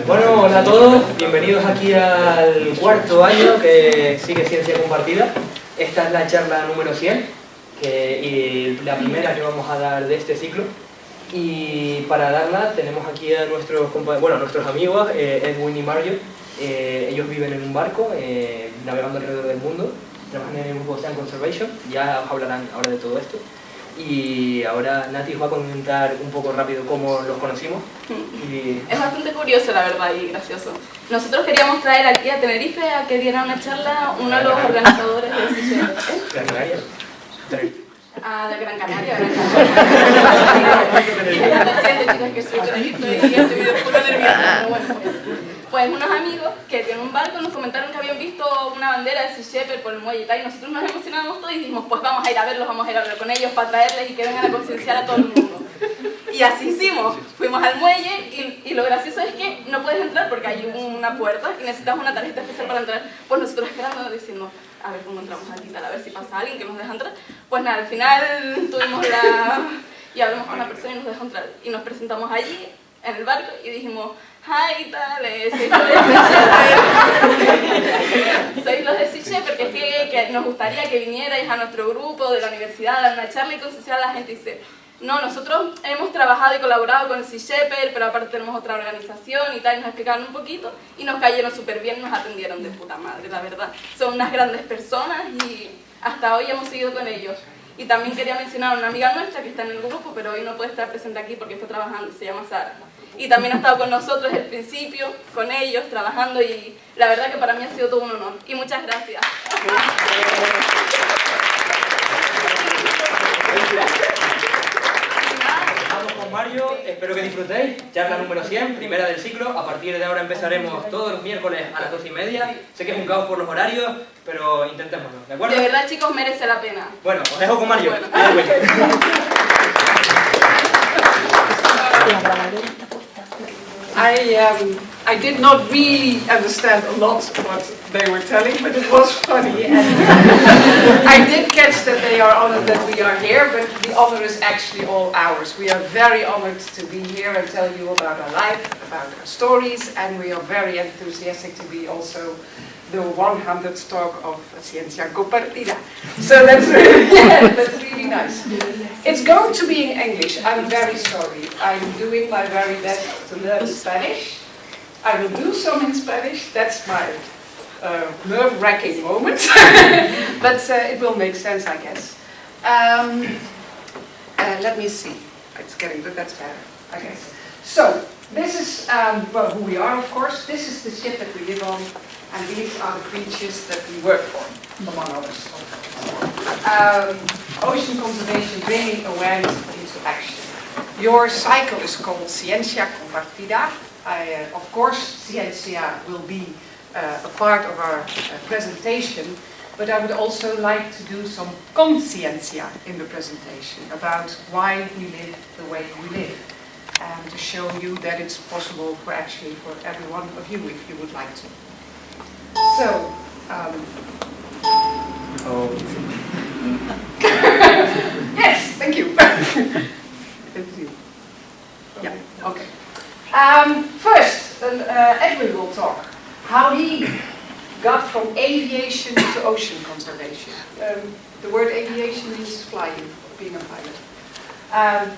Bueno, hola a todos, bienvenidos aquí al cuarto año que sigue Ciencia Compartida. Esta es la charla número 100 y la primera que vamos a dar de este ciclo. Y para darla tenemos aquí a nuestros amigos, Edwin y Mario. Ellos viven en un barco, navegando alrededor del mundo, trabajan en el grupo Ocean Conservation, ya os hablarán ahora de todo esto. Y ahora Nati os va a comentar un poco rápido cómo los conocimos. Es bastante curioso, la verdad, y gracioso. Nosotros queríamos traer aquí a Tenerife a que diera una charla uno de los organizadores de Gran Canaria. Ah, de Gran Canaria, Lo siento, chicas, que soy Tenerife y estoy medio puro nerviosa, pero bueno, pues unos amigos que tienen un barco nos comentaron que habían visto una bandera de Sea Shepherd por el muelle y tal, y nosotros nos emocionamos todos y dijimos, pues vamos a ir a verlos, vamos a ir a hablar con ellos para traerles y que vengan a concienciar a todo el mundo. Y así hicimos, fuimos al muelle y lo gracioso es que no puedes entrar porque hay una puerta y necesitas una tarjeta especial para entrar. Pues nosotros esperando diciendo, a ver cómo entramos aquí, tal, a ver si pasa alguien que nos deja entrar. Pues nada, al final tuvimos y hablamos con la persona y nos dejó entrar. Y nos presentamos allí, en el barco, y dijimos, hi, tal, sois los de Sea Shepherd. Sois los de Sea Shepherd, que nos gustaría que vinierais a nuestro grupo de la universidad a dar una charla y concienciar a la gente. Y dice, no, nosotros hemos trabajado y colaborado con el Sea Shepherd, pero aparte tenemos otra organización y tal, y nos explicaron un poquito y nos cayeron súper bien, nos atendieron de puta madre, la verdad. Son unas grandes personas y hasta hoy hemos seguido con ellos. Y también quería mencionar a una amiga nuestra que está en el grupo, pero hoy no puede estar presente aquí porque está trabajando, se llama Sara. Y también ha estado con nosotros desde el principio, con ellos, trabajando, y la verdad que para mí ha sido todo un honor. Y muchas gracias. Vamos con Mario, espero que disfrutéis. Charla número 100, primera del ciclo. A partir de ahora empezaremos todos los miércoles a las 12:30. Sé que es un caos por los horarios, pero intentémoslo, ¿de acuerdo? De verdad, chicos, merece la pena. Bueno, os dejo con Mario. Bueno. I did not really understand a lot what they were telling, but it was funny. And I did catch that they are honored that we are here, but the honor is actually all ours. We are very honored to be here and tell you about our life, about our stories, and we are very enthusiastic to be also the 100th talk of Ciencia Compartida. So that's really nice. It's going to be in English. I'm very sorry. I'm doing my very best to learn Spanish. I will do some in Spanish. That's my nerve-wracking moment. But it will make sense, I guess. Let me see. It's getting good. That's better. Okay. So, this is who we are, of course. This is the ship that we live on. And these are the creatures that we work for, among others. Ocean conservation, bringing awareness into action. Your cycle is called Ciencia Compartida. Of course, Ciencia will be a part of our presentation, but I would also like to do some conciencia in the presentation about why we live the way we live, and to show you that it's possible for every one of you if you would like to. So, yes, thank you. Yeah, okay. First, Edwin will talk how he got from aviation to ocean conservation. The word aviation means flying, being a pilot.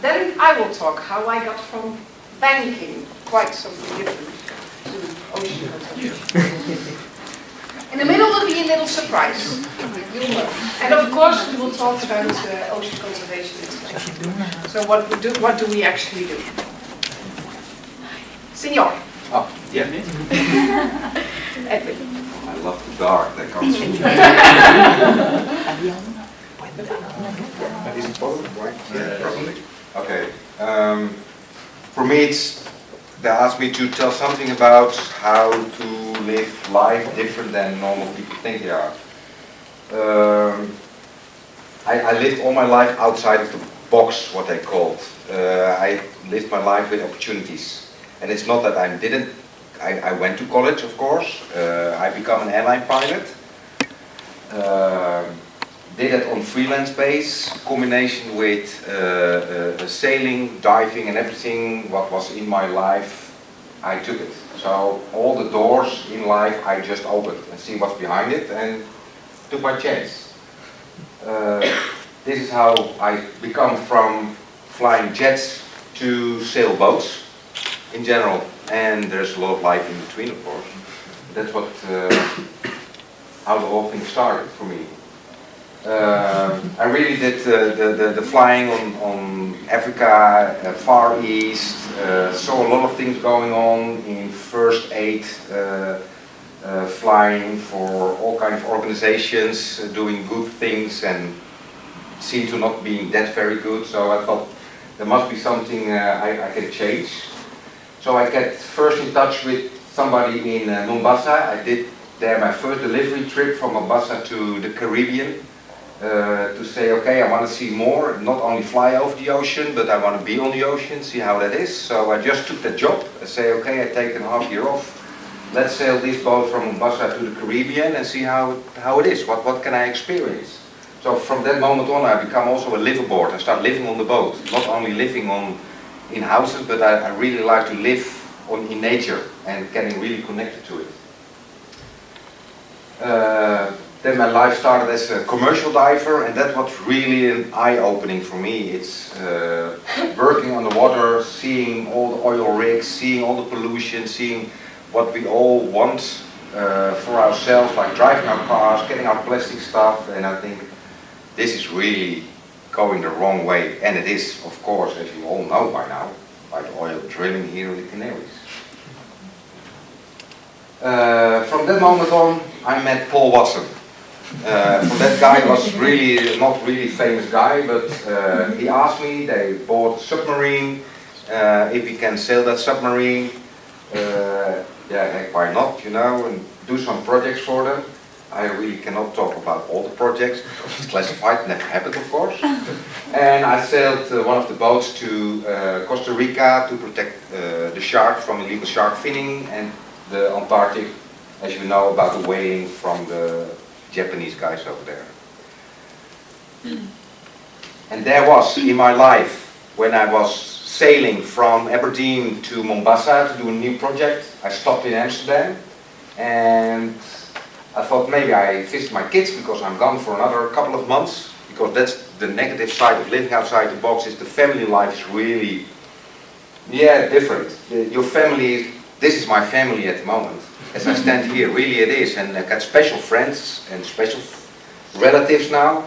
Then I will talk how I got from banking, quite something different, to ocean conservation. In the middle will be a little surprise. You'll know. And of course we will talk about ocean conservation itself. So what do we actually do? Senor. Oh, yeah. Edwin. I love the dark that comes from Is it both, right? Yeah, probably. Okay. For me, they asked me to tell something about how to live life different than normal people think they are. I lived all my life outside of the box, what they called. I lived my life with opportunities. And it's not that I went to college, of course. I became an airline pilot. Did it on freelance base, combination with sailing, diving and everything what was in my life, I took it. So all the doors in life I just opened and see what's behind it and took my chance. This is how I become from flying jets to sailboats in general, and there's a lot of life in between, of course. That's what how the whole thing started for me. I really did the flying on Africa, Far East, saw a lot of things going on in first aid, flying for all kinds of organizations, doing good things and seemed to not being that very good, so I thought there must be something I can change. So I got first in touch with somebody in Mombasa. I did there my first delivery trip from Mombasa to the Caribbean to say, okay, I want to see more, not only fly over the ocean, but I want to be on the ocean, see how that is. So I just took that job. I say, okay, I take a half year off. Let's sail this boat from Mombasa to the Caribbean and see how it is. What can I experience? So from that moment on, I become also a liveaboard. I start living on the boat, not only living in houses, but I really like to live in nature and getting really connected to it. Then my life started as a commercial diver, and that was really an eye-opening for me. It's working on the water, seeing all the oil rigs, seeing all the pollution, seeing what we all want for ourselves, like driving our cars, getting our plastic stuff, and I think this is really going the wrong way, and it is, of course, as you all know by now, by the oil drilling here in the Canaries. From that moment on, I met Paul Watson. That guy was really not really famous guy, but he asked me. They bought a submarine. If we can sail that submarine, yeah, heck, why not? You know, and do some projects for them. I really cannot talk about all the projects because it's classified, never happened of course. And I sailed one of the boats to Costa Rica to protect the shark from illegal shark finning, and the Antarctic, as you know, about the whaling from the Japanese guys over there. And there was in my life, when I was sailing from Aberdeen to Mombasa to do a new project, I stopped in Amsterdam and I thought maybe I visit my kids because I'm gone for another couple of months, because that's the negative side of living outside the box, is the family life is really, yeah, different. Your family, this is my family at the moment. As I stand here, really it is, and I got special friends and special relatives now,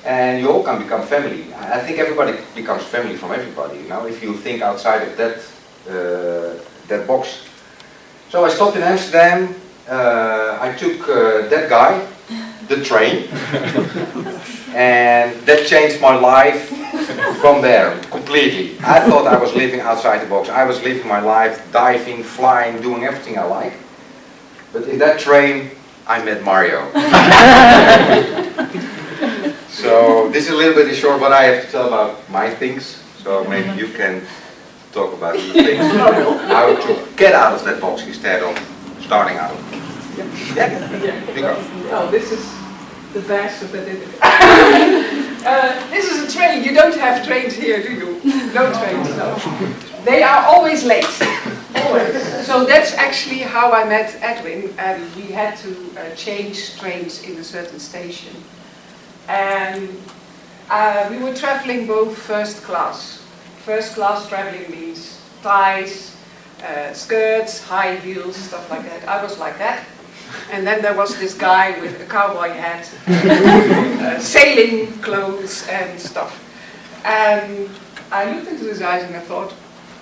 and you all can become family. I think everybody becomes family from everybody, you know, if you think outside of that box. So I stopped in Amsterdam. I took that guy, the train, and that changed my life from there completely. I thought I was living outside the box. I was living my life diving, flying, doing everything I like. But in that train, I met Mario. So this is a little bit short what I have to tell about my things. So maybe you can talk about your things. How to get out of that box instead of starting out. Oh, this is the best of it. This is a train. You don't have trains here, do you? No trains, no. They are always late. Always. So that's actually how I met Edwin, and we had to change trains in a certain station. And we were traveling both first class. First class traveling means ties, skirts, high heels, stuff like that. I was like that. And then there was this guy with a cowboy hat, sailing clothes and stuff. And I looked into his eyes and I thought,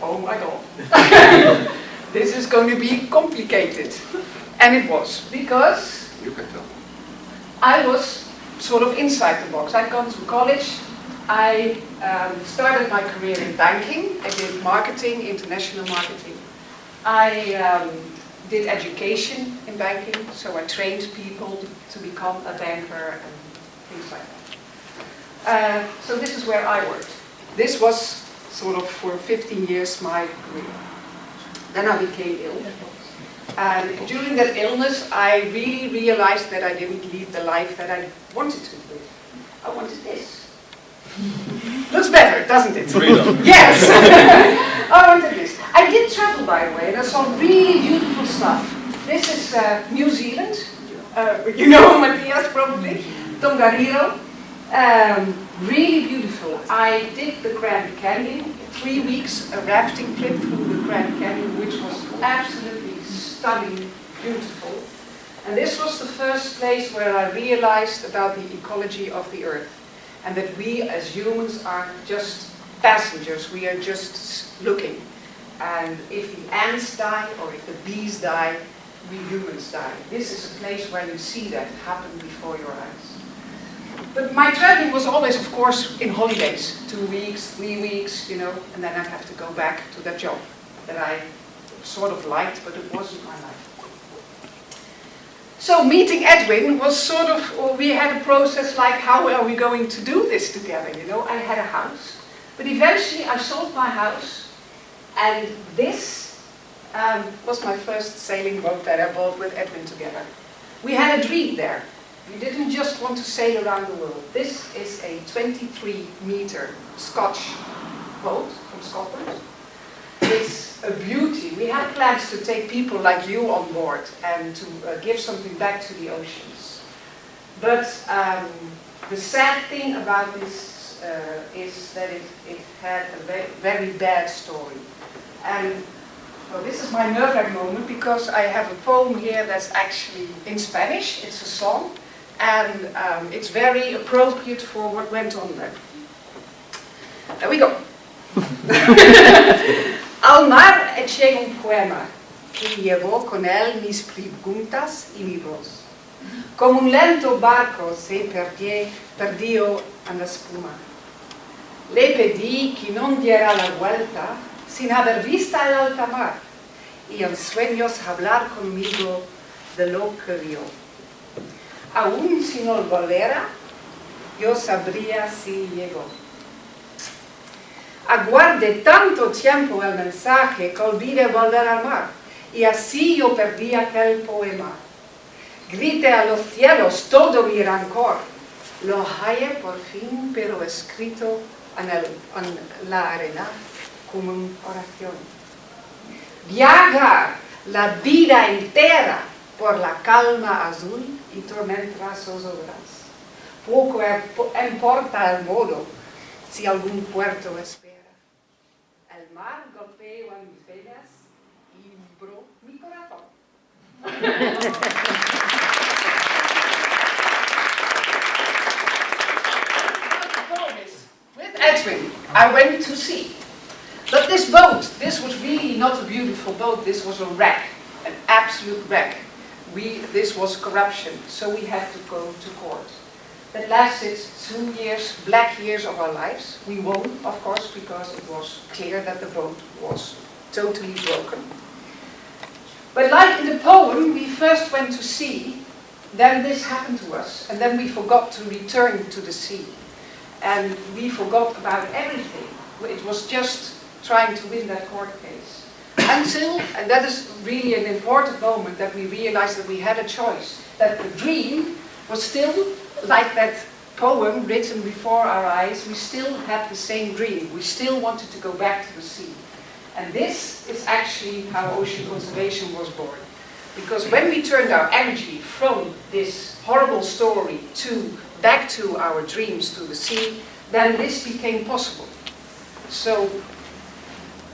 oh my God, this is going to be complicated. And it was, because You can tell. I was sort of inside the box. I'd gone to college. I started my career in banking. I did marketing, international marketing. I did education in banking, so I trained people to become a banker and things like that. So this is where I worked. This was sort of for 15 years my career. Then I became ill. And during that illness, I really realized that I didn't lead the life that I wanted to live. I wanted this. Looks better, doesn't it? Freedom. Yes! I wanted this. I did travel, by the way, and I saw really beautiful stuff. This is New Zealand. You know Matthias, probably. Tongariro. Really beautiful. I did the Grand Canyon. 3 weeks, a rafting trip through the Grand Canyon, which was absolutely stunning, beautiful. And this was the first place where I realized about the ecology of the Earth. And that we as humans are just passengers, we are just looking. And if the ants die or if the bees die, we humans die. This is a place where you see that happen before your eyes. But my traveling was always, of course, in holidays. 2 weeks, 3 weeks, you know, and then I'd have to go back to that job that I sort of liked, but it wasn't my life. So meeting Edwin was sort of, we had a process like, how are we going to do this together, you know? I had a house, but eventually I sold my house, and this was my first sailing boat that I bought with Edwin together. We had a dream there. We didn't just want to sail around the world. This is a 23-meter Scotch boat from Scotland. It's a beauty. We had plans to take people like you on board and to give something back to the oceans. But the sad thing about this is that it had a very bad story. And well, this is my nerve-wracking moment because I have a poem here that's actually in Spanish. It's a song. And it's very appropriate for what went on there. There we go. Al mar eché un poema y llevó con él mis preguntas y mi voz. Como un lento barco se perdió en la espuma. Le pedí que no diera la vuelta sin haber visto el alta mar y en sueños hablar conmigo de lo que vio. Aún si no volviera, yo sabría si llegó. Aguardé tanto tiempo el mensaje que olvidé volver al mar, y así yo perdí aquel poema. Grité a los cielos todo mi rancor, lo hallé por fin, pero escrito en la arena como una oración. Viajar la vida entera por la calma azul y tormentas zozobras. Poco importa el modo si algún puerto espera. El mar golpeó en mis venas y vibró mi corazón. With Edwin, I went to sea. But this boat, this was really not a beautiful boat, this was a wreck, an absolute wreck. This was corruption, so we had to go to court. That lasted 2 years, black years of our lives. We won, of course, because it was clear that the boat was totally broken. But like in the poem, we first went to sea, then this happened to us, and then we forgot to return to the sea. And we forgot about everything. It was just trying to win that court case. Until, and that is really an important moment, that we realized that we had a choice. That the dream was still like that poem written before our eyes. We still had the same dream. We still wanted to go back to the sea. And this is actually how ocean conservation was born. Because when we turned our energy from this horrible story back to our dreams, to the sea, then this became possible. So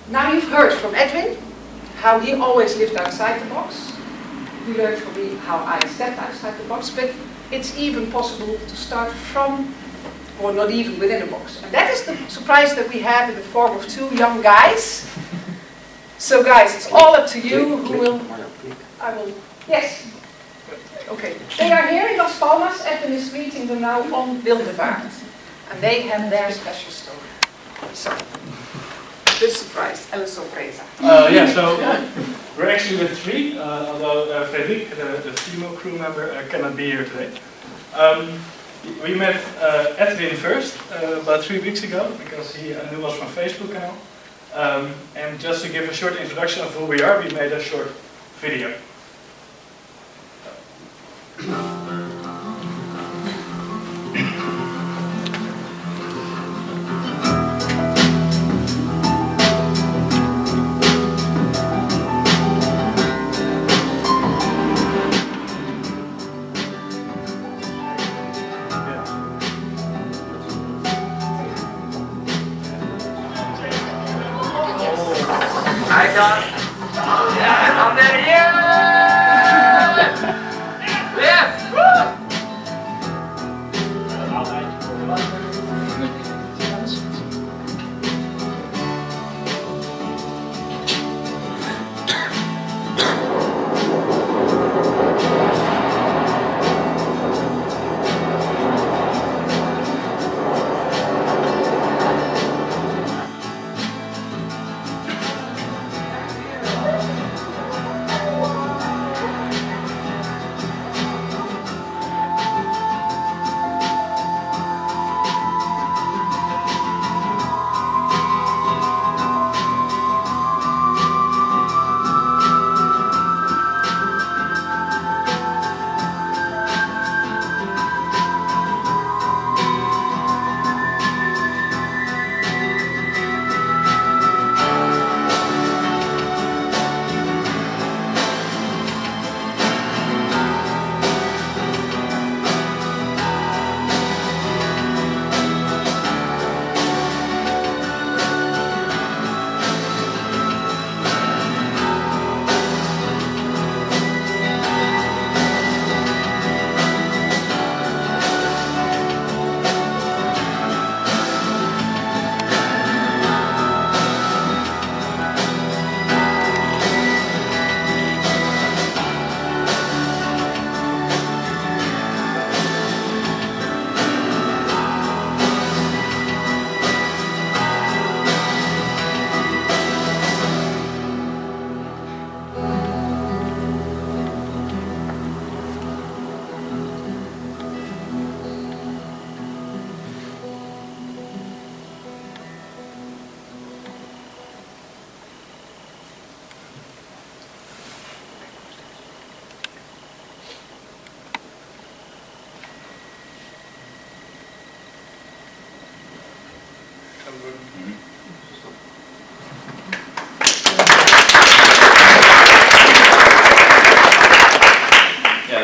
now you've heard from Edwin how he always lived outside the box. You learned from me how I stepped outside the box, but it's even possible to start from, or not even within a box. And that is the surprise that we have in the form of 2 young guys. So guys, it's all up to you who will, I will, yes. Okay, they are here in Las Palmas. Edwin is meeting them now on Wildevaart. And they have their special story. So, good surprise, and a sorpresa. So we're actually with 3, although Frederic, the female crew member, cannot be here today. We met Edwin first, about 3 weeks ago, because he knew us from Facebook and all. And just to give a short introduction of who we are, we made a short video.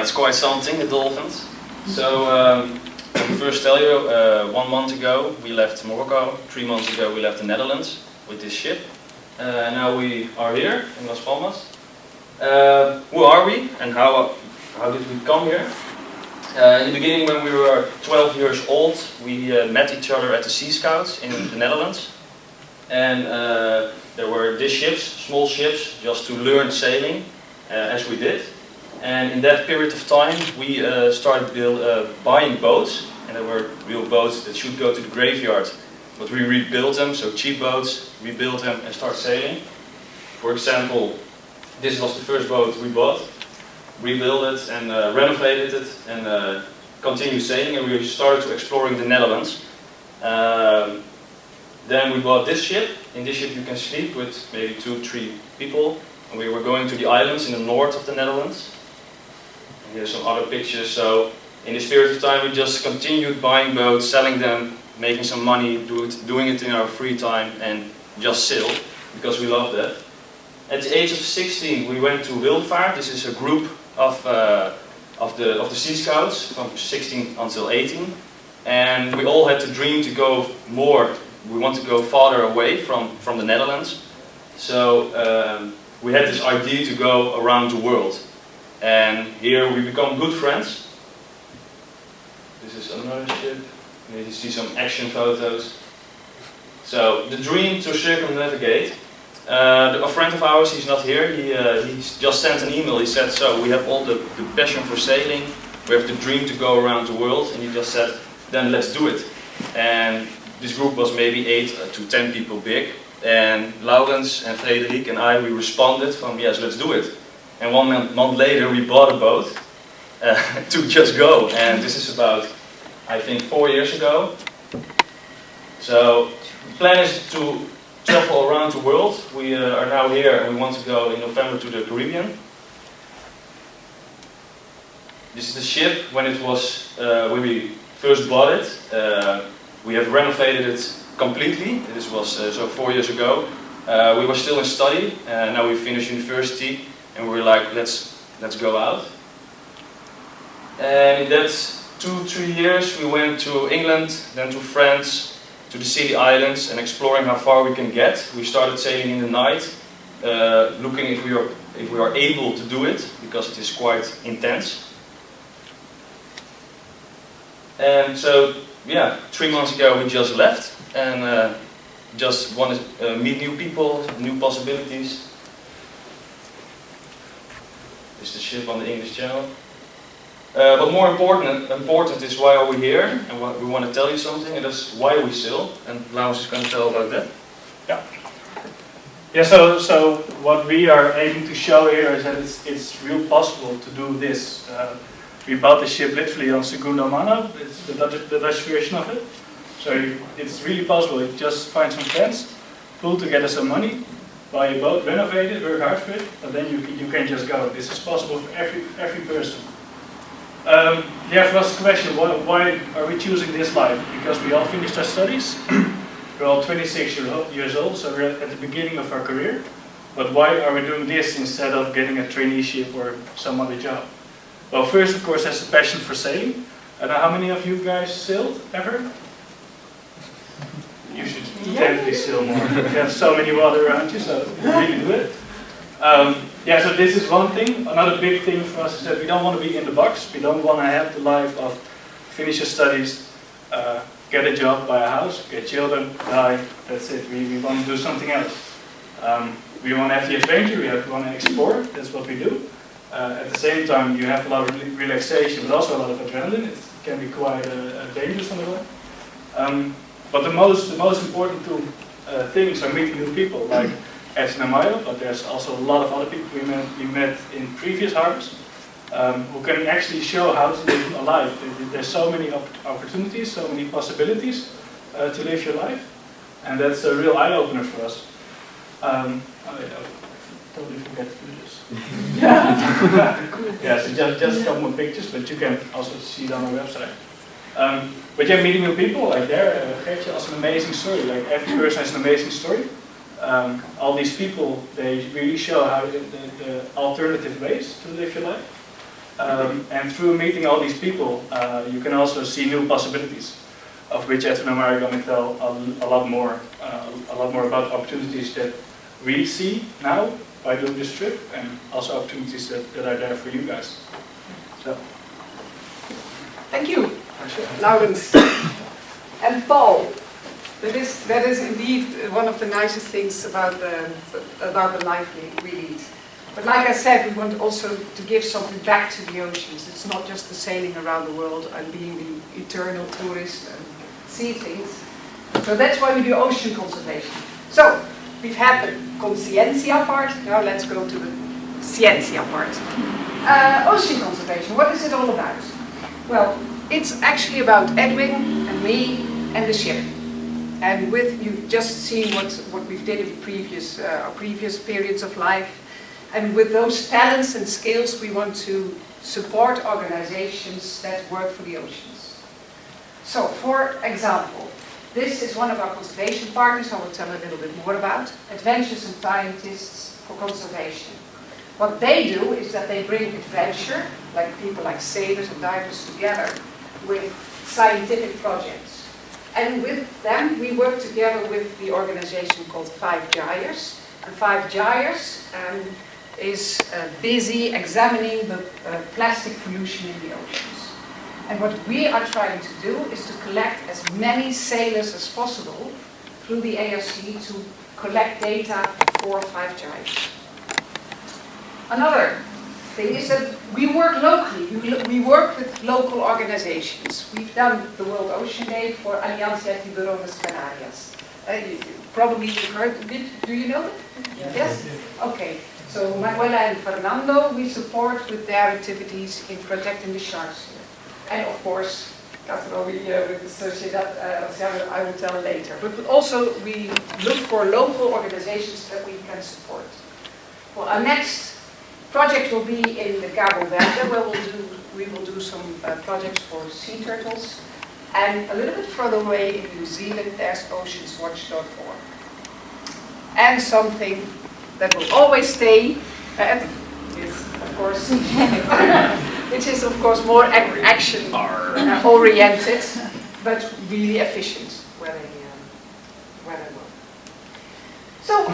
that's quite something, the dolphins. So, let me first tell you, 1 month ago we left Morocco, 3 months ago we left the Netherlands with this ship. Now we are here in Las Palmas. Who are we and how did we come here? In the beginning, when we were 12 years old, we met each other at the Sea Scouts in the Netherlands. And there were these ships, small ships, just to learn sailing, as we did. And in that period of time, we started buying boats, and there were real boats that should go to the graveyard. But we rebuilt them, so cheap boats, rebuilt them and started sailing. For example, this was the first boat we bought, rebuilt it and renovated it and continued sailing, and we started to exploring the Netherlands. Then we bought this ship. In this ship you can sleep with maybe 2-3 people. And we were going to the islands in the north of the Netherlands. And here's some other pictures. So in this period of time we just continued buying boats, selling them, making some money, doing it in our free time and just sail, because we loved that. At the age of 16 we went to Wildvaart. This is a group of the Sea Scouts from 16 until 18. And we all had the dream to go more. We want to go farther away from the Netherlands. So we had this idea to go around the world. And here we become good friends. This is another ship. You see some action photos. So the dream to circumnavigate. A friend of ours, he's not here, he just sent an email. He said, so we have all the passion for sailing, we have the dream to go around the world, and he just said, then let's do it. And this group was maybe 8 to 10 people big, and Laurens and Frederik and I, we responded from yes, let's do it. And 1 month later we bought a boat to just go, and this is about, I think, 4 years ago. So the plan is to travel around the world. We are now here and we want to go in November to the Caribbean. This is the ship when it was, when we first bought it. We have renovated it completely. This was so 4 years ago. We were still in study, now we finished university and we were like, let's go out. And in that 2-3 years we went to England, then to France, to the Scilly Islands, and exploring how far we can get. We started sailing in the night, looking if we are able to do it, because it is quite intense. And so, yeah, 3 months ago we just left, and just wanted to meet new people, new possibilities. This is the ship on the English Channel. But more important is why are we here, and what we want to tell you something, and that's why we sail, and Laurens is going to tell about that. Yeah, so what we are aiming to show here is that it's real possible to do this. We bought the ship literally on Segunda Mano, it's the Dutch version of it. So it's really possible. You just find some friends, pull together some money, buy a boat, renovate it, work hard for it, and then you can just go. This is possible for every person. Yeah, for us the question, why are we choosing this life? Because we all finished our studies. We're all 26 years old, so we're at the beginning of our career. But why are we doing this instead of getting a traineeship or some other job? Well, first, of course, there's a passion for sailing. And how many of you guys sailed ever? You should definitely sail more. You have so many water around you, so really do it. Yeah, so this is one thing. Another big thing for us is that we don't want to be in the box. We don't want to have the life of finish your studies, get a job, buy a house, get children, die, that's it. We want to do something else. We want to have the adventure, we want to explore, that's what we do. At the same time, you have a lot of relaxation, but also a lot of adrenaline. It can be quite dangerous on the way. But the most important two things are meeting new people, like Edwin and Mayo, but there's also a lot of other people we met in previous harbors, who can actually show how to live a life. There's so many opportunities, so many possibilities to live your life, and that's a real eye-opener for us. I totally forget to do this. Yeah, so just a couple more pictures, but you can also see it on our website. But yeah, meeting new people, like there, Gertje has an amazing story. Like every person has an amazing story. All these people, they really show how the alternative ways to live your life. And through meeting all these people, you can also see new possibilities, of which Edwin and Mario may tell a lot more about opportunities that we see now by doing this trip, and also opportunities that are there for you guys. So. Thank you, Laurens. And Paul, that is indeed one of the nicest things about the life we lead. But like I said, we want also to give something back to the oceans. It's not just the sailing around the world and being the eternal tourist and see things. So that's why we do ocean conservation. So we've had the consciencia part, now let's go to the ciencia part. Ocean conservation, what is it all about? Well, it's actually about Edwin and me and the ship. And you've just seen what we've did in previous periods of life. And with those talents and skills, we want to support organizations that work for the oceans. So, for example, this is one of our conservation partners, I will tell a little bit more about, Adventures and Scientists for Conservation. What they do is that they bring adventure, like people like sailors and divers together, with scientific projects. And with them, we work together with the organization called Five Gyres. And Five Gyres is busy examining the plastic pollution in the oceans. And what we are trying to do is to collect as many sailors as possible through the ARC to collect data for Five Gyres. Another thing is that we work locally. We work with local organizations. We've done the World Ocean Day for Alianza Tiburones Canarias. Probably you've heard of it. Do you know it? Yes? Okay. So Manuela and Fernando, we support with their activities in protecting the sharks here. And of course, Castro, with the Sociedad Oceana, I will tell later. But also we look for local organizations that we can support. Well, our next project will be in the Cabo Verde, where we will do some projects for sea turtles. And a little bit further away in New Zealand, there's oceanswatch.org. And something that will always stay, is of course, which is of course more action oriented, but really efficient where they work. So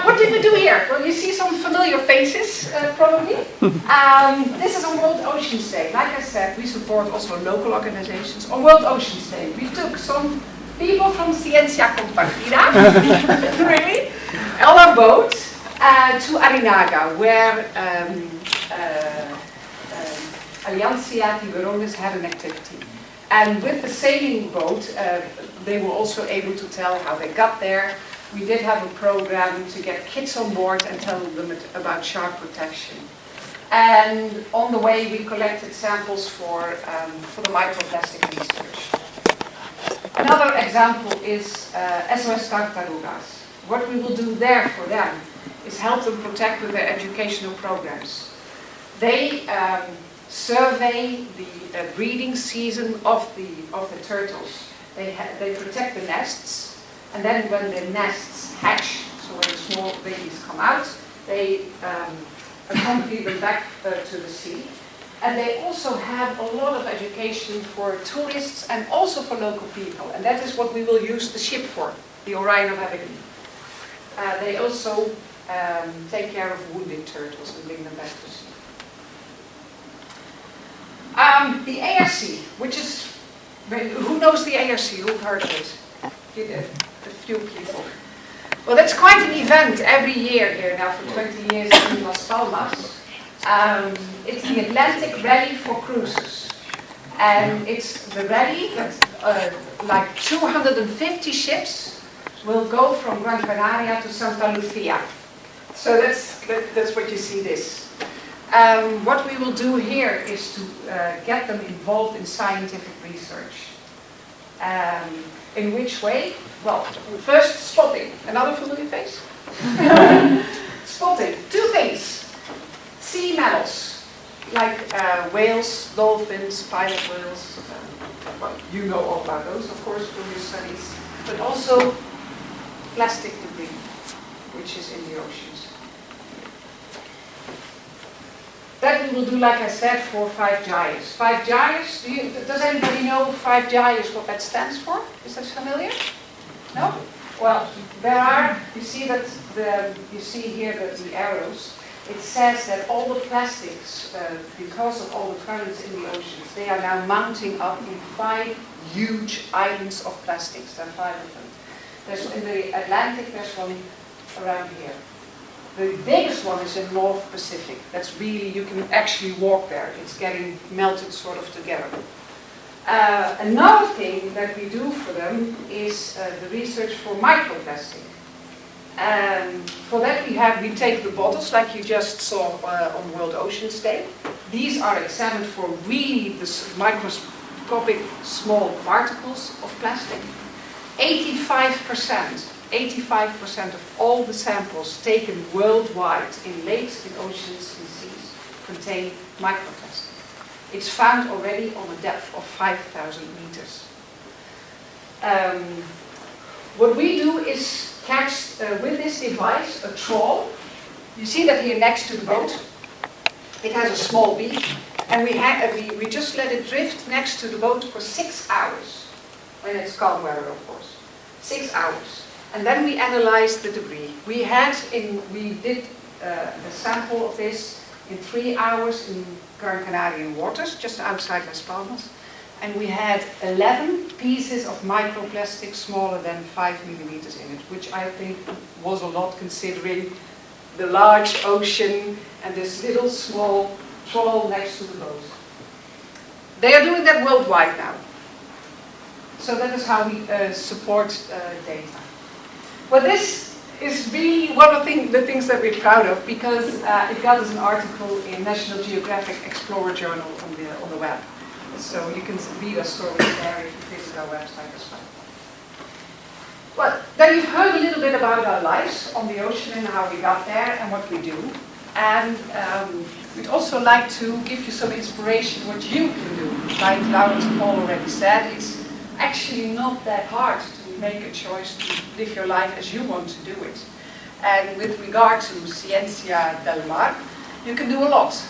what did we do here? Well, you see some familiar faces probably. This is on World Oceans Day. Like I said, we support also local organizations. On World Oceans Day, we took some people from Ciencia Compartida, really, on our boat to Arinaga, where Alianza Tiburones had an activity. And with the sailing boat, they were also able to tell how they got there. We did have a program to get kids on board and tell them about shark protection. And on the way, we collected samples for the microplastic research. Another example is SOS Tartarugas. What we will do there for them is help them protect with their educational programs. They survey the breeding season of the turtles. They protect the nests, and then when the nests hatch, so when the small babies come out, they accompany them back to the sea. And they also have a lot of education for tourists and also for local people, and that is what we will use the ship for, the Orion of Aberdeen. They also take care of wounded turtles and bring them back to sea. The ARC, which is, who knows the ARC? Who've heard of it? A few people. Well, that's quite an event every year here now for 20 years in Las Palmas. It's the Atlantic Rally for Cruises. And it's the rally that like 250 ships will go from Gran Canaria to Santa Lucia. So that's what you see this. What we will do here is to get them involved in scientific research. In which way? Well, first spotting. Another familiar face? Spotting. Two things. Sea mammals, like whales, dolphins, pilot whales. Well, you know all about those, of course, from your studies. But also plastic debris, which is in the oceans. that we will do, like I said, for 5 Gyres. 5 Gyres, does anybody know 5 Gyres, what that stands for? Is that familiar? No? Well, there are, you see that you see here that the arrows, it says that all the plastics, because of all the currents in the oceans, they are now mounting up in 5 huge islands of plastics. There are 5 of them. There's in the Atlantic, there's one around here. The biggest one is in North Pacific. That's really, you can actually walk there. It's getting melted sort of together. Another thing that we do for them is the research for microplastic. For that we take the bottles like you just saw on World Oceans Day. These are examined for really the microscopic small particles of plastic. 85% of all the samples taken worldwide in lakes, in oceans, in seas contain microplastic. It's found already on a depth of 5,000 meters. What we do is catch with this device a trawl. You see that here next to the boat. It has a small beak, and we just let it drift next to the boat for 6 hours. When it's calm weather, of course. 6 hours. And then we analyzed the debris. We did a sample of this in 3 hours in Gran Canarian waters, just outside Las Palmas. And we had 11 pieces of microplastic smaller than 5 millimeters in it, which I think was a lot considering the large ocean and this little small trawl next to the boat. They are doing that worldwide now. So that is how we support data. Well, this is really one of the things that we're proud of, because it got us an article in National Geographic Explorer Journal on the web. So you can read our stories there if you visit our website as well. Well, then you've heard a little bit about our lives on the ocean and how we got there and what we do. And we'd also like to give you some inspiration what you can do. Like Laurens and Paul already said, it's actually not that hard to make a choice to live your life as you want to do it. And with regard to Ciencia del Mar, you can do a lot.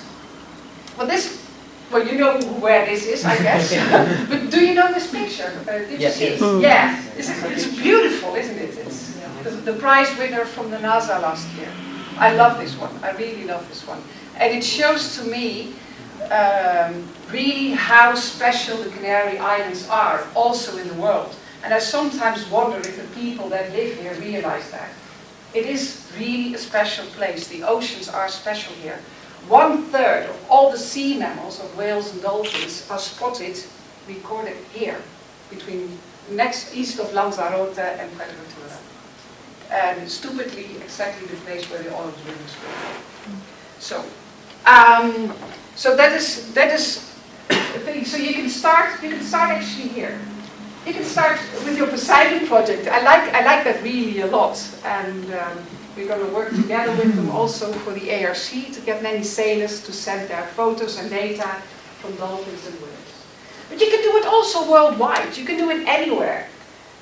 Well, you know where this is, I guess. But do you know this picture? Did you see it? Yeah. It's beautiful, isn't it? It's the prize winner from the NASA last year. I love this one. I really love this one. And it shows to me really how special the Canary Islands are, also in the world. And I sometimes wonder if the people that live here realize that. It is really a special place. The oceans are special here. 1/3 of all the sea mammals of whales and dolphins are spotted, recorded here, east of Lanzarote and Fuerteventura. And stupidly, exactly the place where the oil drillings were. So that is the thing. So you can start actually here. You can start with your Poseidon project. I like that really a lot, and we're going to work together with them also for the ARC to get many sailors to send their photos and data from dolphins and whales. But you can do it also worldwide. You can do it anywhere.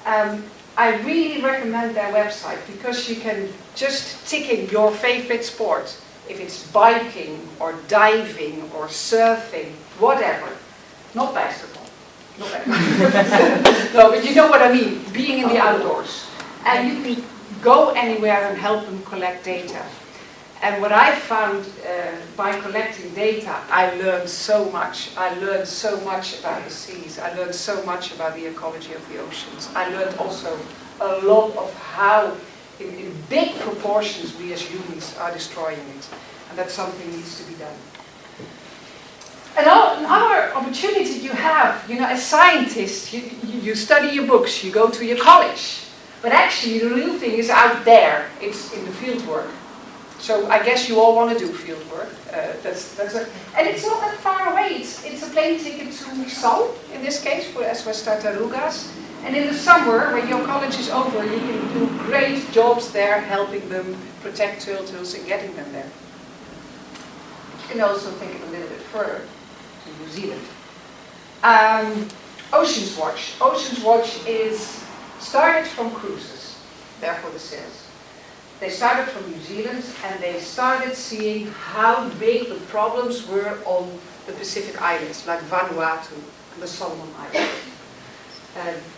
I really recommend their website, because you can just tick in your favorite sport. If it's biking or diving or surfing, whatever. Not basketball. No, but you know what I mean, being in the outdoors. And you can go anywhere and help them collect data. And what I found by collecting data, I learned so much. I learned so much about the seas. I learned so much about the ecology of the oceans. I learned also a lot of how, in big proportions, we as humans are destroying it. And that something needs to be done. Another opportunity you have, as scientists, you study your books, you go to your college. But actually, the real thing is out there. It's in the field work. So I guess you all want to do field work. And it's not that far away. It's a plane ticket to Sal, in this case, for SOS Tartarugas. And in the summer, when your college is over, you can do great jobs there, helping them protect turtles and getting them there. You can also take it a little bit further to New Zealand. Oceans Watch. Oceans Watch is started from cruises, therefore the sales. They started from New Zealand and they started seeing how big the problems were on the Pacific Islands, like Vanuatu and the Solomon Islands.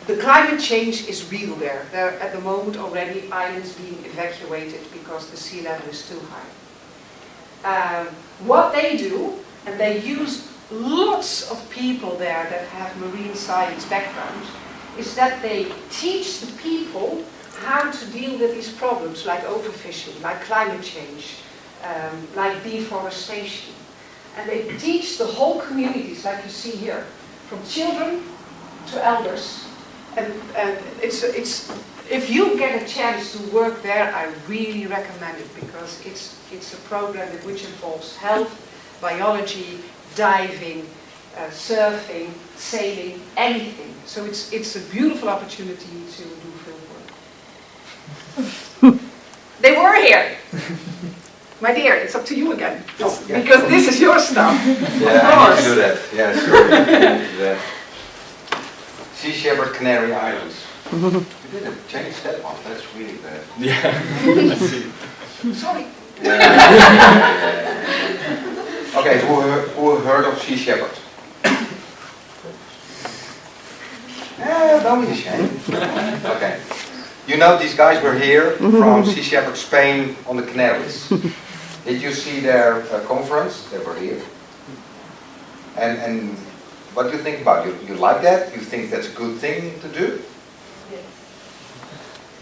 The climate change is real there. There are at the moment already islands being evacuated because the sea level is too high. What they do, and they use lots of people there that have marine science backgrounds, is that they teach the people how to deal with these problems like overfishing, like climate change, like deforestation. And they teach the whole communities, like you see here, from children to elders. And if you get a chance to work there, I really recommend it, because it's a program which involves health, biology, diving, surfing, sailing, anything. So it's a beautiful opportunity to do field work. They were here. My dear, it's up to you again. Oh, yeah. Because this is your stuff. Yeah, I need to do that. Yeah, sure. I need to do that. Sea Shepherd Canary Islands. You didn't change that one. That's really bad. Yeah, I see. Sorry. Okay, who heard of Sea Shepherd? Don't be ashamed. Okay. You know these guys were here from Sea Shepherd Spain on the Canaries. Did you see their conference? They were here. And what do you think about it? You like that? You think that's a good thing to do? Yes.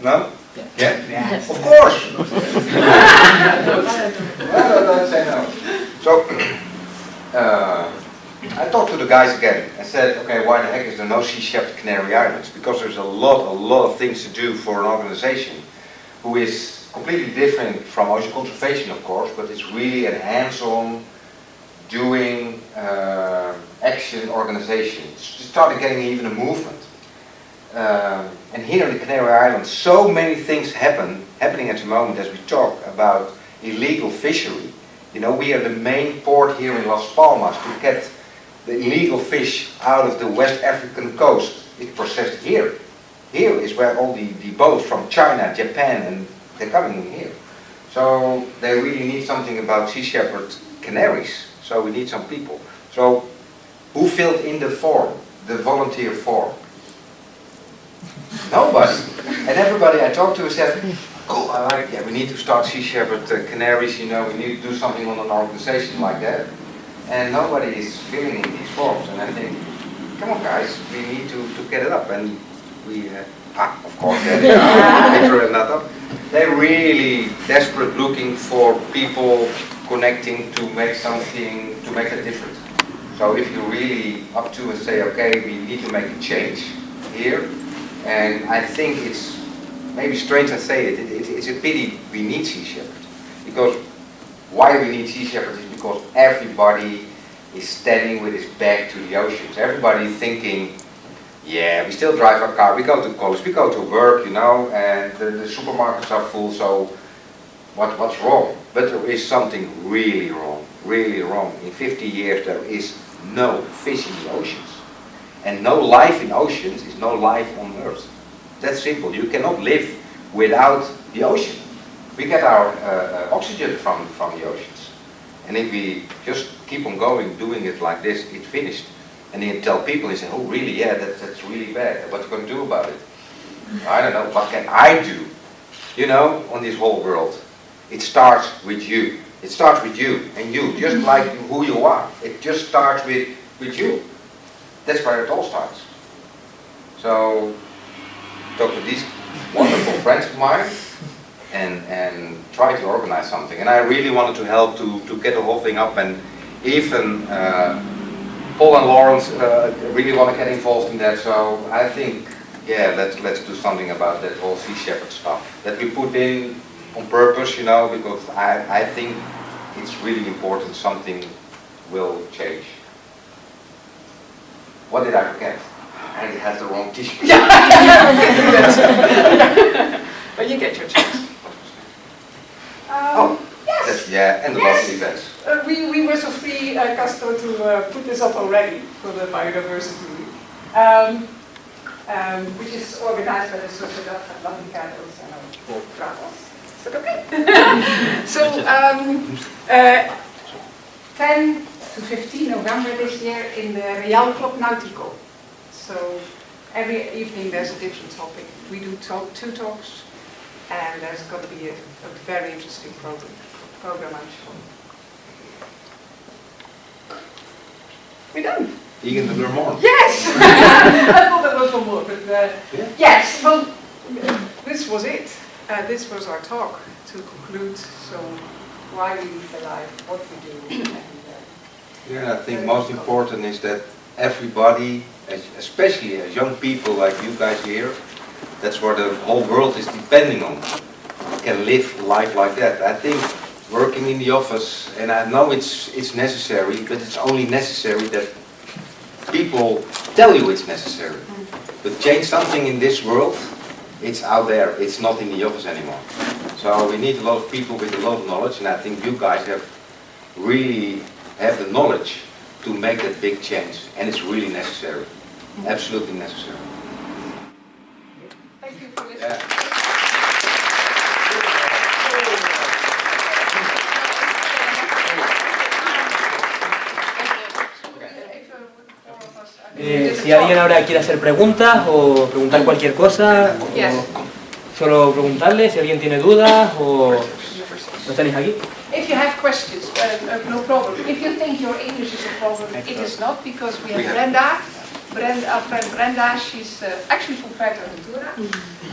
No? Yeah. Yeah? Of course! Well, don't say no. So, I talked to the guys again and said, okay, why the heck is there no Sea Shepherd Canary Islands? Because there's a lot of things to do for an organization who is completely different from ocean conservation, of course, but it's really a hands-on doing action organization. It started getting even a movement. And here in the Canary Islands, so many things happening at the moment as we talk about illegal fishery. You know, we are the main port here in Las Palmas to get the illegal fish out of the West African coast. It's processed here. Here is where all the boats from China, Japan, and they're coming in here. So they really need something about Sea Shepherd canaries. So we need some people. So who filled in the form, the volunteer form? Nobody. And everybody I talked to said, cool, I like it. Yeah, we need to start Sea Shepherd canaries, you know, we need to do something on an organization like that. And nobody is filling in these forms. And I think, come on guys, we need to get it up. And we, of course, they're not up. They're really desperate looking for people connecting to make something, to make a difference. So if you're really up to and say, okay, we need to make a change here. And I think it's maybe strange I say it, it's a pity we need Sea Shepherd. Because why we need Sea Shepherd is because everybody is standing with his back to the oceans. Everybody is thinking, yeah, we still drive our car, we go to college, we go to work, you know, and the supermarkets are full, so what's wrong? But there is something really wrong, really wrong. In 50 years there is no fish in the oceans. And no life in oceans is no life on Earth. That's simple. You cannot live without the ocean. We get our oxygen from the oceans. And if we just keep on going, doing it like this, it's finished. And then tell people, and say, oh really, yeah, that's really bad. What are you going to do about it? I don't know, what can I do? You know, on this whole world. It starts with you. It starts with you and you, just like who you are. It just starts with you. That's where it all starts. So, talk to these wonderful friends of mine and try to organize something. And I really wanted to help to get the whole thing up, and even Paul and Lawrence really want to get involved in that. So I think, yeah, let's do something about that whole Sea Shepherd stuff that we put in on purpose, you know, because I think it's really important. Something will change. What did I forget? I had the wrong t-shirt. But you get your chance. Yes. Yeah, and the last events. We were so free, Castro, to put this up already for the Biodiversity Week, which is organized by the Sociedad Atlántica del Océano Travels. Is that okay? So, 10 to 15 November this year in the Real Club Nautico. So, every evening there's a different topic. We do 2 talks, and there's going to be a very interesting program, I'm sure. We're done. Eager to learn more. Yes! I thought that was one more, but Yeah. yes, well, this was it. This was our talk to conclude. So, why we live the life, what we do, and Yeah, I think most important is that everybody, especially as young people like you guys here, that's what the whole world is depending on, can live life like that. I think working in the office, and I know it's necessary, but it's only necessary that people tell you it's necessary. But change something in this world, it's out there, it's not in the office anymore. So we need a lot of people with a lot of knowledge, and I think you guys really have the knowledge to make that big change, and it's really necessary, absolutely necessary. thank you for listening. Yeah. Si alguien ahora quiere hacer preguntas o preguntar cualquier cosa, Yes. o solo preguntarle si alguien tiene dudas o ¿no tenéis aquí? If you have questions, no problem. If you think your English is a problem, it is not, because we have our friend Brenda, she's actually from Fuerteventura,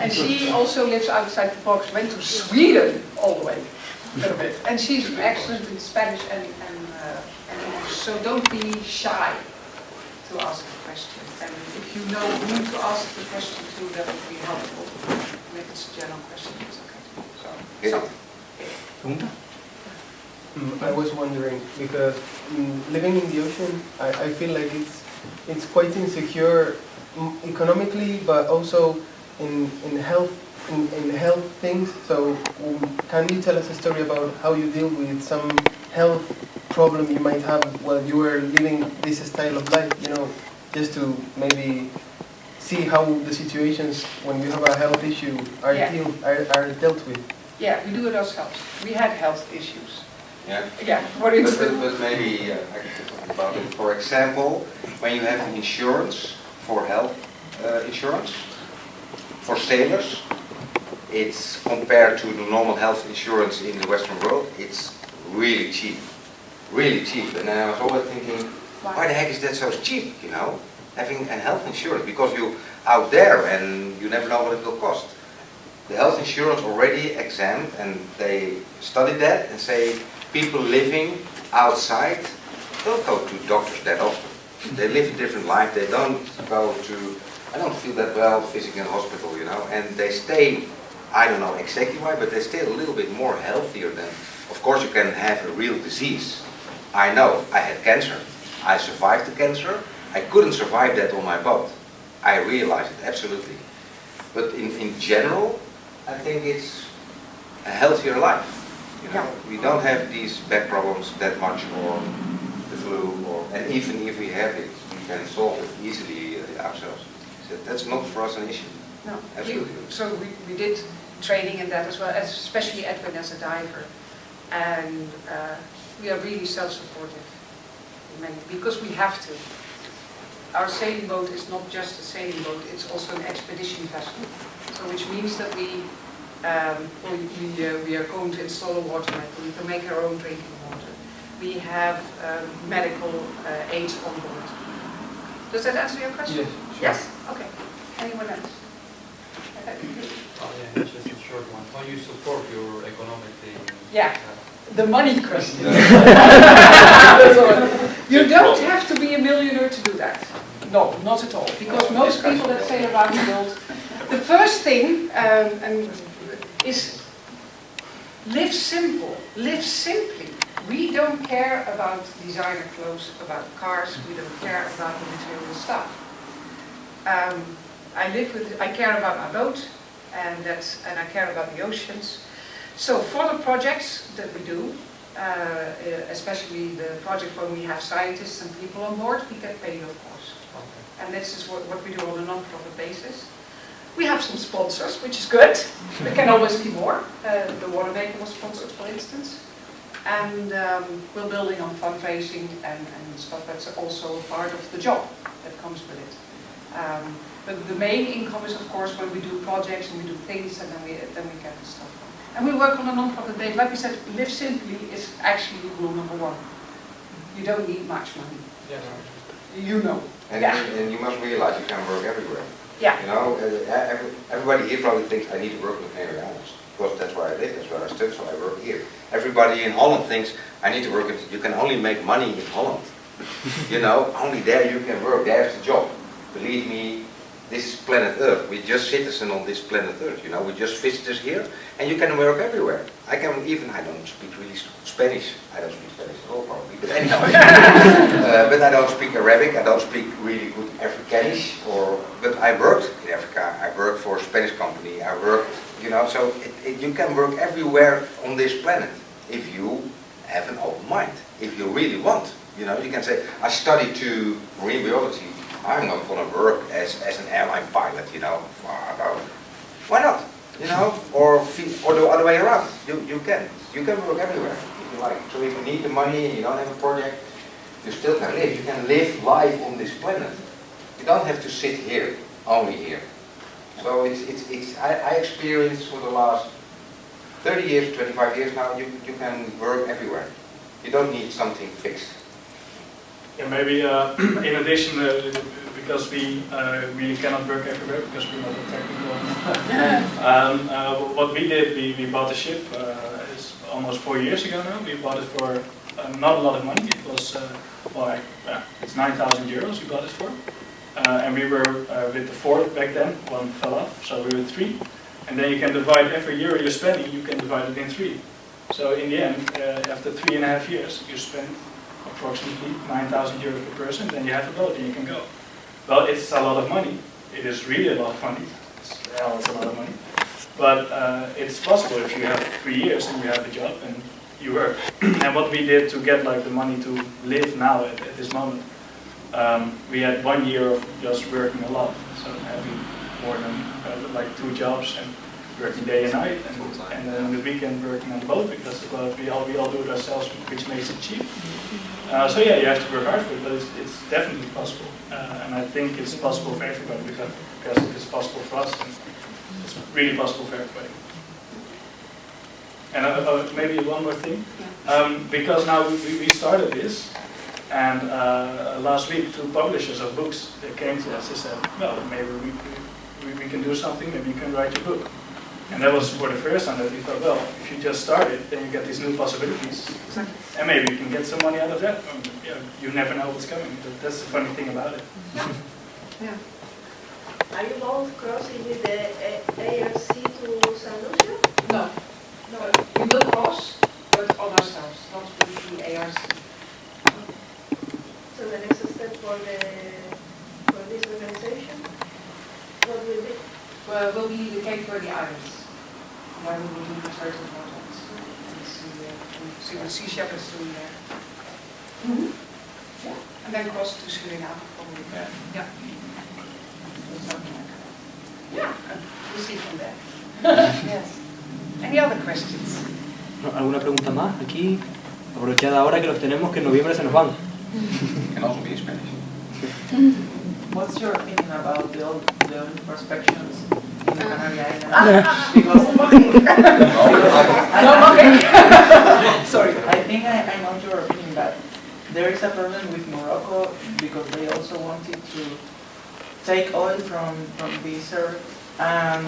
and she also lives outside the box, went to Sweden all the way, a little bit. And she's excellent in Spanish and English, so don't be shy to ask a question. And if you know who to ask the question to, that would be helpful. And if it's a general question, it's okay. So, ¿Pregunta? I was wondering, because living in the ocean, I feel like it's quite insecure economically, but also in health things. So can you tell us a story about how you deal with some health problem you might have while you are living this style of life? You know, just to maybe see how the situations when you have a health issue are dealt with. yeah, we do it ourselves. We had health issues. Yeah. Yeah, what is But maybe I can say something about it. For example, when you have insurance for health insurance for sailors, it's compared to the normal health insurance in the Western world, it's really cheap, really cheap. And I was always thinking, why the heck is that so cheap? You know, having a health insurance, because you're out there and you never know what it will cost. The health insurance already examined, and they studied that and say people living outside don't go to doctors that often. They live a different life. They don't go to, I don't feel that well physically in hospital, you know, and they stay, I don't know exactly why, but they stay a little bit more healthier than, of course you can have a real disease. I know, I had cancer. I survived the cancer. I couldn't survive that on my boat. I realized it, absolutely. But in general, I think it's a healthier life. You know, we don't have these back problems that much, or the flu, and even if we have it, we can solve it easily ourselves. So that's not for us an issue. No, Absolutely. so we did training in that as well, especially Edwin as a diver, and we are really self-supportive, because we have to. Our sailing boat is not just a sailing boat; it's also an expedition vessel. So, which means that we are going to install a water meter. We can make our own drinking water. We have medical aids on board. Does that answer your question? Yes. Sure. Yes. Okay. Anyone else? Oh yeah, just a short one. How you support your economically? Yeah. The money question. You don't have to be a millionaire to do that. No, not at all. Because most people that sail around the world, the first thing is live simple, live simply. We don't care about designer clothes, about cars. We don't care about the material stuff. I care about my boat, and I care about the oceans. So for the projects that we do, especially the project when we have scientists and people on board, we get paid, of course. And this is what we do on a non-profit basis. We have some sponsors, which is good. There can always be more. The Watermaker was sponsored, for instance. And we're building on fundraising and stuff that's also part of the job that comes with it. But the main income is, of course, when we do projects and we do things, and then we get the stuff. And we work on a non-profit base. Like we said, live simply is actually rule number 1. You don't need much money. Yes. You know. And, Yeah. and you must realize you can work everywhere. Yeah. You know, everybody here probably thinks I need to work in the Canary Islands. Because that's where I live, that's where I study, so I work here. Everybody in Holland thinks I need to work, you can only make money in Holland. You know, only there you can work, there's the job. Believe me, this is planet Earth. We're just citizens on this planet Earth, you know, we're just visitors here, and you can work everywhere. I don't speak really Spanish. I don't speak Spanish at all probably, but anyway. But I don't speak Arabic, I don't speak really good Afrikaans, but I worked in Africa, I worked for a Spanish company, I worked, you know, so you can work everywhere on this planet if you have an open mind, if you really want. You know, you can say, I studied to marine biology, I'm not going to work as an airline pilot, you know. Why not? You know, or the other way around. You can work everywhere if you like. So if you need the money and you don't have a project, you still can live. You can live life on this planet. You don't have to sit here, only here. So I experienced for the last 30 years, 25 years now, you can work everywhere. You don't need something fixed. Yeah, maybe in addition, because we really cannot work everywhere because we're not a technical. What we did, we bought a ship. It's almost 4 years ago now. We bought it for not a lot of money. It was it's 9,000 euros we bought it for. And we were with the 4 back then. 1 fell off, so we were 3. And then you can divide every euro you're spending. You can divide it in 3. So in the end, after 3.5 years, you spend approximately 9,000 euros per person, then you have a boat and you can go. Well, it's a lot of money. It is really a lot of money. It's a lot of money. But it's possible if you have 3 years and you have a job and you work. And what we did to get like the money to live now at this moment, we had 1 year of just working a lot. So having more than like 2 jobs and working day and night, and then on the weekend working on the boat because we all do it ourselves, which makes it cheap. So yeah, you have to work hard for it, but it's definitely possible, and I think it's possible for everybody because if it's possible for us, then it's really possible for everybody. And maybe one more thing, because now we started this, and last week 2 publishers of books they came to us and said, well, maybe we can do something, maybe you can write your book. And that was for the first time that we thought, well, if you just start it, then you get these new possibilities. Exactly. And maybe you can get some money out of that. You never know what's coming. That's the funny thing about it. Yeah. Are you both crossing with the ARC to San Lucio? No. No. We will cross, but on ourselves, not with the ARC. So the next step for this organization, what will be? Well, will be the Cape Verde Islands, where we will do certain projects. And see what Sea Shepherd's doing there. Yeah. And then cross to Suriname, probably. Yeah. Something like that. Yeah, and we'll see from there. Yes. Any other questions? ¿Alguna pregunta más aquí? Aprovechad ahora que los tenemos, que en noviembre se nos van. Can also be in Spanish. What's your opinion about the oil prospections in the Canary Islands? Because sorry, I think I know your opinion, but there is a problem with Morocco because they also wanted to take oil from this earth, and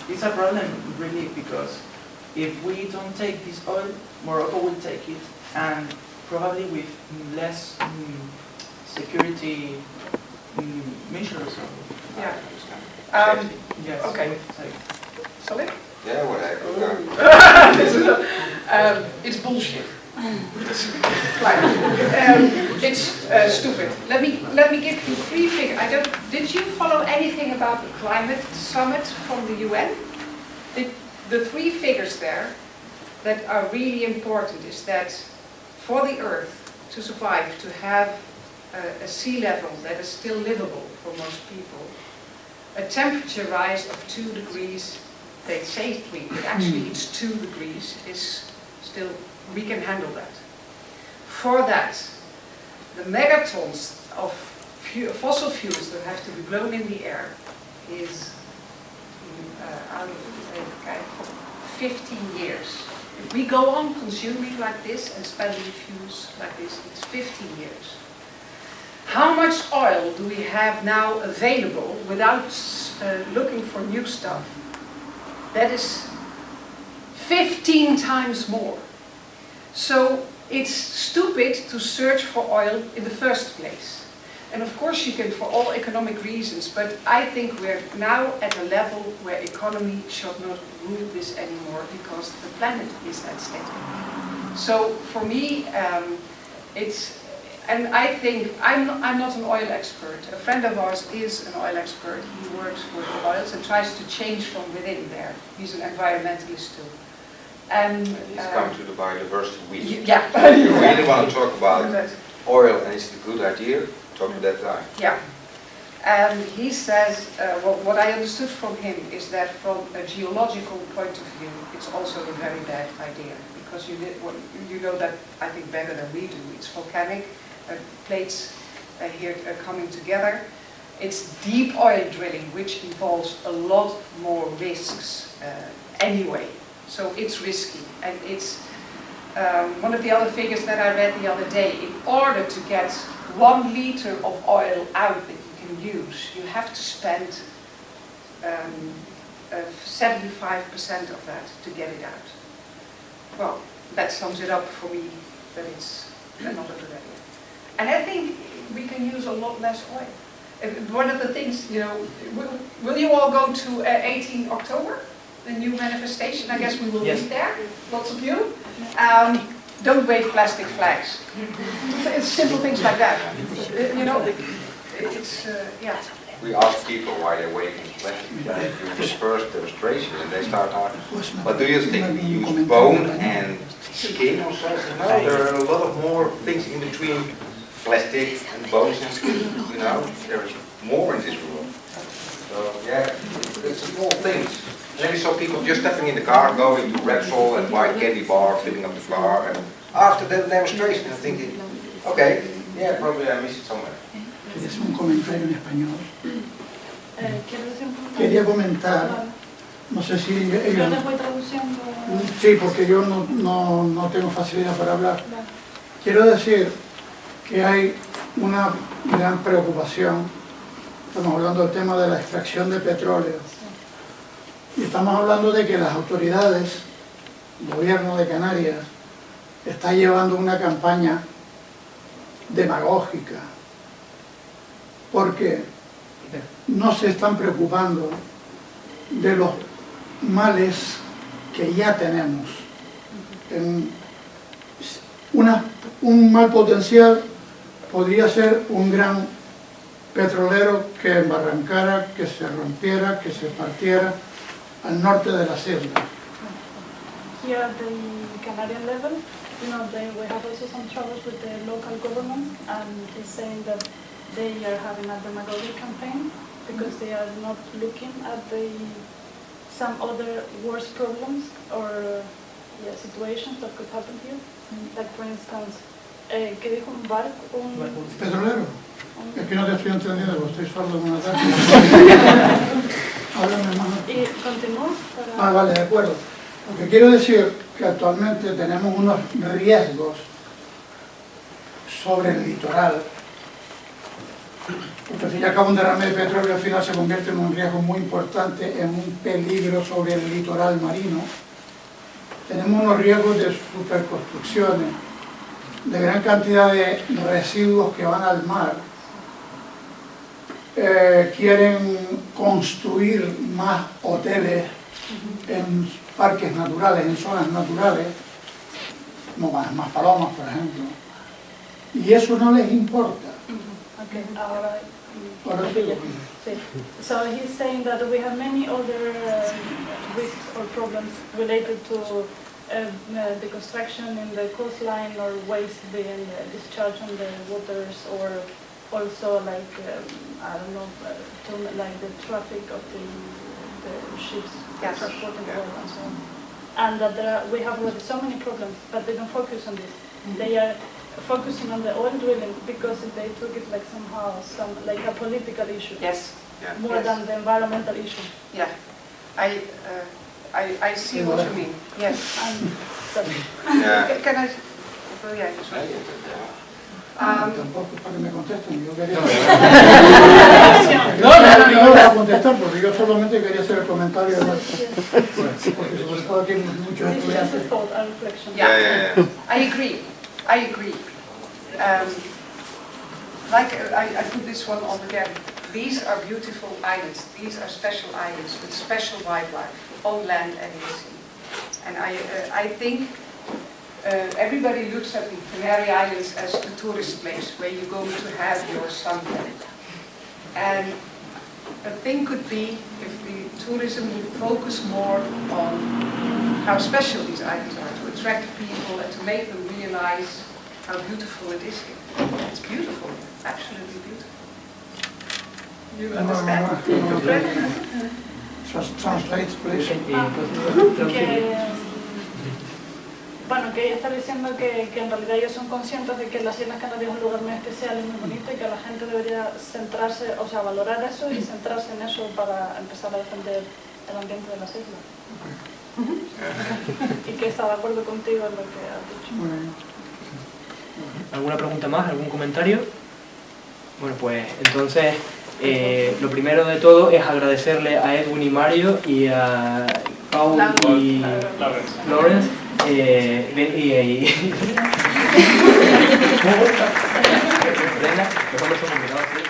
it's a problem really because if we don't take this oil, Morocco will take it, and probably with less security measures. Yeah. Yes. Okay. Sorry? Yeah, whatever. It's bullshit. It's stupid. Let me give you 3 figures. Did you follow anything about the climate summit from the UN? The 3 figures there that are really important is that for the Earth to survive, to have a sea level that is still livable for most people, a temperature rise of 2 degrees, they say 3, but actually it's 2 degrees, is still, we can handle that. For that, the megatons of fossil fuels that have to be blown in the air is out of 15 years. If we go on consuming like this and spending fuels like this, it's 15 years. How much oil do we have now available without looking for new stuff? That is 15 times more. So it's stupid to search for oil in the first place. And of course you can for all economic reasons, but I think we're now at a level where economy should not rule this anymore because the planet is at stake. So for me, and I think, I'm not an oil expert. A friend of ours is an oil expert. He works for the oils and tries to change from within there. He's an environmentalist too. And Let's come to the biodiversity week. Yeah. You really want to talk about oil and it's a good idea, talk to that guy. Yeah. And he says, what I understood from him is that from a geological point of view, it's also a very bad idea. Because you know that, I think, better than we do. It's volcanic, plates here are coming together. It's deep oil drilling, which involves a lot more risks anyway. So it's risky. And it's one of the other figures that I read the other day. In order to get 1 liter of oil out that you can use, you have to spend 75% of that to get it out. Well, that sums it up for me, that it's not a good idea. And I think we can use a lot less oil. One of the things, you know, will you all go to 18 October, the new manifestation? I guess we will meet there, lots of you. Don't wave plastic flags. It's simple things like that. You know, it's, yeah. We ask people why they're waving plastic flags during this first demonstration and they start asking, what do you think? We use bone and skin or something? No, there are a lot of more things in between plastic and bones and skin, you know? There is more in this world. So yeah, it's small things. And then we saw people just stepping in the car, going to Repsol and buy a candy bar, filling up the car. And after the demonstration, I'm thinking, okay, yeah, probably I missed it somewhere. Quería hacer un comentario en español. Quería comentar, no sé si ellos... Sí, porque yo no tengo facilidad para hablar. Quiero decir que hay una gran preocupación. Estamos hablando del tema de la extracción de petróleo. Y estamos hablando de que las autoridades, el gobierno de Canarias, está llevando una campaña demagógica. Porque no se están preocupando de los males que ya tenemos. Un mal potencial podría ser un gran petrolero que embarrancara, que se rompiera, que se partiera al norte de las islas. Here at the Canadian level, you know, we have also some troubles with the local government, and he's saying that they are having a demagogy campaign because they are not looking at some other worse problems or situations that could happen here. Like, for instance, ¿qué dijo un barco? ¿Petrolero? Es que no te estoy entendiendo, porque estoy sordo en una tarde. Háblame más. Y continúa. Ah, vale, de acuerdo. Lo que quiero decir que actualmente tenemos unos riesgos sobre el litoral. Porque al fin y al cabo un derrame de petróleo al final se convierte en un riesgo muy importante, en un peligro sobre el litoral marino. Tenemos unos riesgos de superconstrucciones, de gran cantidad de residuos que van al mar. Quieren construir más hoteles en parques naturales, en zonas naturales, como más palomas, por ejemplo. Y eso no les importa. Okay, so he's saying that we have many other risks or problems related to the construction in the coastline or waste being discharged on the waters or also like I don't know, like the traffic of the ships transporting oil and so on. And that we have already so many problems, but they don't focus on this. They are focusing on the oil drilling because they took it like somehow like a political issue. Yes. More than the environmental issue. Yeah. I see what you mean. Yes. Yeah. Can I? Oh, yeah. Tampoco para que me contesten, yo quería... No voy a contestar porque yo solamente quería hacer el comentario de porque sobre todo aquí hay muchos estudiantes. Yeah. I agree. Like I put this one on again. These are beautiful islands. These are special islands with special wildlife on land and in the sea. And I think everybody looks at the Canary Islands as the tourist place where you go to have your suntan. And a thing could be if the tourism would focus more on how special these islands are, to attract people and to make them realize how beautiful it is here. It's beautiful, absolutely beautiful. You understand? Translate, please. Bueno, que ella está diciendo que en realidad ellos son conscientes de que las Islas Canarias es un lugar muy especial y muy bonito y que la gente debería centrarse, o sea, valorar eso y centrarse en eso para empezar a defender el ambiente de las islas. Y que está de acuerdo contigo en lo que has dicho. ¿Alguna pregunta más? ¿Algún comentario? Bueno, pues entonces lo primero de todo es agradecerle a Edwin y Mario y a Paul y Lawrence. Brenda, que son los comunicados, ¿sí?